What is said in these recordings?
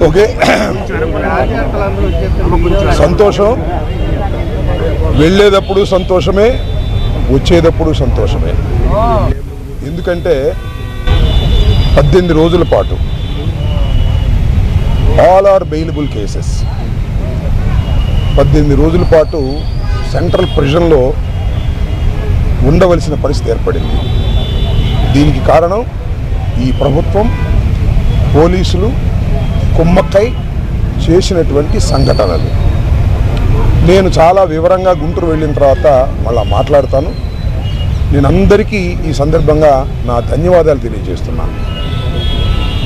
Okay, సంతోషం. వెళ్ళేటప్పుడు సంతోషమే, వచ్చేటప్పుడు సంతోషమే. ఎందుకంటే 18 రోజుల పాటు ఆల్ ఆర్ బెయిలబుల్ కేసెస్ 18 రోజుల పాటు సెంట్రల్ ప్రిజన్లో ఉండవలసిన పరిస్థితి ఏర్పడింది. దీనికి కారణం ఈ ప్రభుత్వం, పోలీసులు కుమ్మక్కై చేసినటువంటి సంఘటనలు. నేను చాలా వివరంగా గుంటూరు వెళ్ళిన తర్వాత మళ్ళా మాట్లాడతాను. నేను అందరికీ ఈ సందర్భంగా నా ధన్యవాదాలు తెలియజేస్తున్నాను.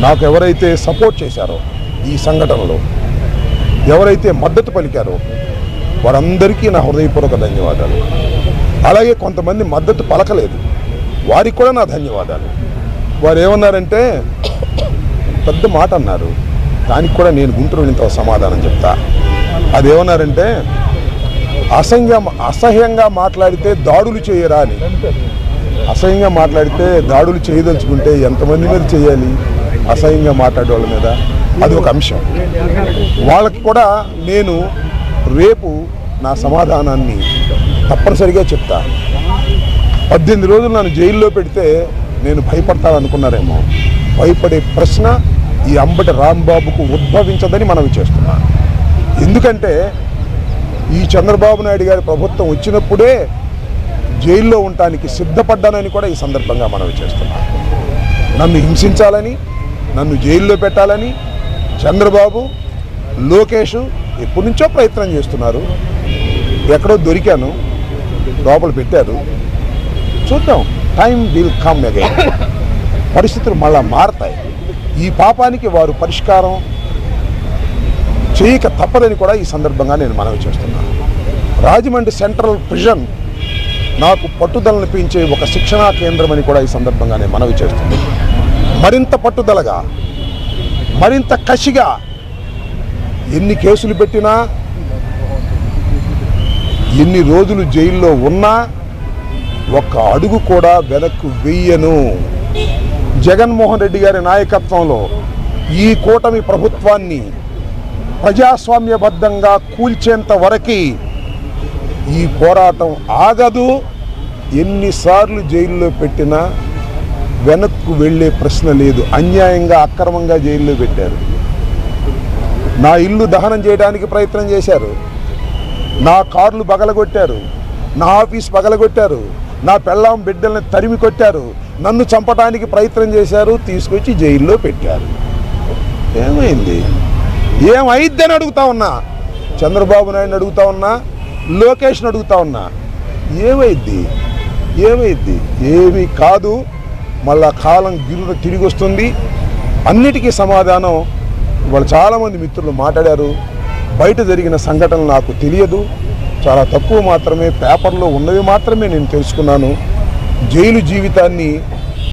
నాకు ఎవరైతే సపోర్ట్ చేశారో ఈ సంఘటనలో, ఎవరైతే మద్దతు పలికారో వారందరికీ నా హృదయపూర్వక ధన్యవాదాలు. అలాగే కొంతమంది మద్దతు పలకలేదు, వారికి కూడా నా ధన్యవాదాలు. వారు ఏమన్నారంటే పెద్ద మాట అన్నారు, దానికి కూడా నేను గుంటూరు వెళ్ళిన సమాధానం చెప్తా. అదేమన్నారంటే అసహ్యంగా మాట్లాడితే దాడులు చేయరా అని. అసహ్యంగా మాట్లాడితే దాడులు చేయదలుచుకుంటే ఎంతమంది మీద చేయాలి? అసహ్యంగా మాట్లాడే వాళ్ళ మీద. అది ఒక అంశం. వాళ్ళకి కూడా నేను రేపు నా సమాధానాన్ని తప్పనిసరిగా చెప్తా. 18 రోజులు నన్ను జైల్లో పెడితే నేను భయపడతాననుకున్నారేమో. భయపడే ప్రశ్న ఈ అంబటి రాంబాబుకు ఉద్భవించదని మనవి చేస్తున్నాను. ఎందుకంటే ఈ చంద్రబాబు నాయుడు గారి ప్రభుత్వం వచ్చినప్పుడే జైల్లో ఉండటానికి సిద్ధపడ్డానని కూడా ఈ సందర్భంగా మనవి చేస్తున్నాను. నన్ను హింసించాలని, నన్ను జైల్లో పెట్టాలని చంద్రబాబు, లోకేష్ ఎప్పటి నుంచో ప్రయత్నం చేస్తున్నారు. ఎక్కడో దొరికాను, లోపల పెట్టారు. చూద్దాం, టైం విల్ కమ్ అగైన్. పరిస్థితులు మళ్ళా మారతాయి. ఈ పాపానికి వారు పరిష్కారం చేయక తప్పదని కూడా ఈ సందర్భంగా నేను మనవి చేస్తున్నాను. రాజమండ్రి సెంట్రల్ ప్రిజన్ నాకు పట్టుదలను పెంచే ఒక శిక్షణా కేంద్రం అని కూడా ఈ సందర్భంగా నేను మనవి చేస్తున్నాను. మరింత పట్టుదలగా, మరింత కసిగా ఎన్ని కేసులు పెట్టినా, ఎన్ని రోజులు జైల్లో ఉన్నా ఒక్క అడుగు కూడా వెనక్కు వెయ్యను. జగన్మోహన్ రెడ్డి గారి నాయకత్వంలో ఈ కూటమి ప్రభుత్వాన్ని ప్రజాస్వామ్యబద్ధంగా కూల్చేంత వరకు ఈ పోరాటం ఆగదు. ఎన్నిసార్లు జైల్లో పెట్టినా వెనక్కు వెళ్ళే ప్రశ్న లేదు. అన్యాయంగా, అక్రమంగా జైల్లో పెట్టారు. నా ఇల్లు దహనం చేయడానికి ప్రయత్నం చేశారు, నా కార్లు పగలగొట్టారు, నా ఆఫీస్ పగలగొట్టారు, నా పెళ్ళాం బిడ్డల్ని తరిమి కొట్టారు, నన్ను చంపడానికి ప్రయత్నం చేశారు, తీసుకొచ్చి జైల్లో పెట్టారు. ఏమైంది? ఏమైద్దని అడుగుతా ఉన్నా. చంద్రబాబు నాయుడిని అడుగుతా ఉన్నా, లోకేష్ని అడుగుతా ఉన్నా. ఏమైద్ది? ఏమీ కాదు. మళ్ళా కాలం గిరున తిరిగి వస్తుంది. అన్నిటికీ సమాధానం ఇవాళ చాలామంది మిత్రులు మాట్లాడారు. బయట జరిగిన సంఘటనలు నాకు తెలియదు, చాలా తక్కువ మాత్రమే, పేపర్లో ఉన్నవి మాత్రమే నేను తెలుసుకున్నాను. జైలు జీవితాన్ని